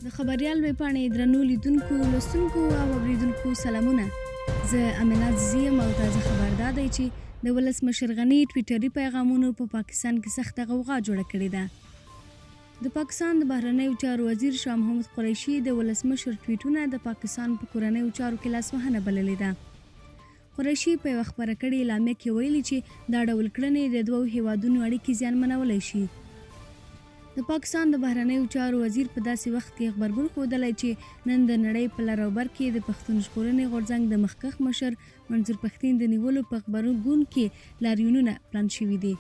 د خبریال ویبپاڼې درنو لیدونکو لوستونکو او اوریدونکو سلامونه. زه امینه زیم او تازه خبر دا دی چې د ولسمشر غني ټویټري پیغامونو په پاکستان کې سخته غوغا جوړه کړې ده. د پاکستان د بهرنیو چارو وزیر شاه محمود قریشي د ولسمشر ټویټونه د پاکستان په کورنیو چارو کې لاسوهنه بللې ده. قریشي په یوه خبره کړې اعلامیه کې ویلي چې دا ډول کړنې د دوو هیوادونو اړیکې زیانمنولی شي. د پاکستان د بهرنیو چارو وزیر په داسې وخت کې غبرګون ښودلی چې نن د نړۍ په لر او بر کې د پښتون ژغورنې غورځنګ د مخکښ مشر منظور پښتين د نیولو په غبرګون کې لاریونونه پلان شوي دي.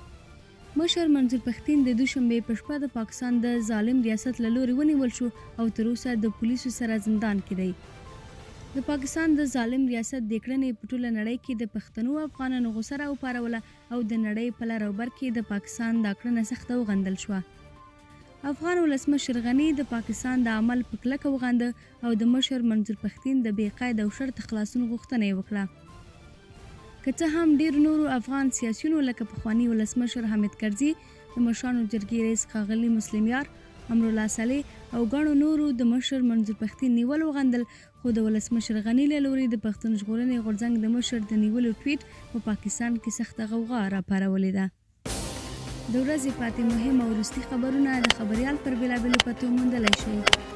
مشر منظور پښتين د دوشنبې په شپه د پاکستان د ظالم ریاست له لوري ونیول شو او تر اوسه د پولیسو سره زندان کې دی. د پاکستان د ظالم ریاست د کړنې په ټوله نړۍ کې د پښتنو افغانانو غوسه راوپاروله او د نړۍ په لر او بر کې د پاکستان دا کړنه سخته وغندل شوه. افغان ولسمشر غني د پاکستان د عمل په کلکه وغنده او د مشر منظور پښتين د بې قید او شرط خلاصون غوښتنه یې وکړه. که څه هم ډیر نورو افغان سیاسیونو لکه پخواني ولسمشر حامد کرزي، د مشرانو جرګې رئیس ښاغلي مسلم یار، امرالله صالح او ګڼو نورو د مشر منظور پښتين نیول وغندل، خو د ولسمشر غني له لوري د پښتون ژغورنې غورځنګ د مشر د نیولو ټویټ په پاکستان کې سخته غوغا راپارولې ده. د ورځې پاتې مهم او وروستي خبرونه د خبریال پر بېلابېلو پتو موندلی شئ.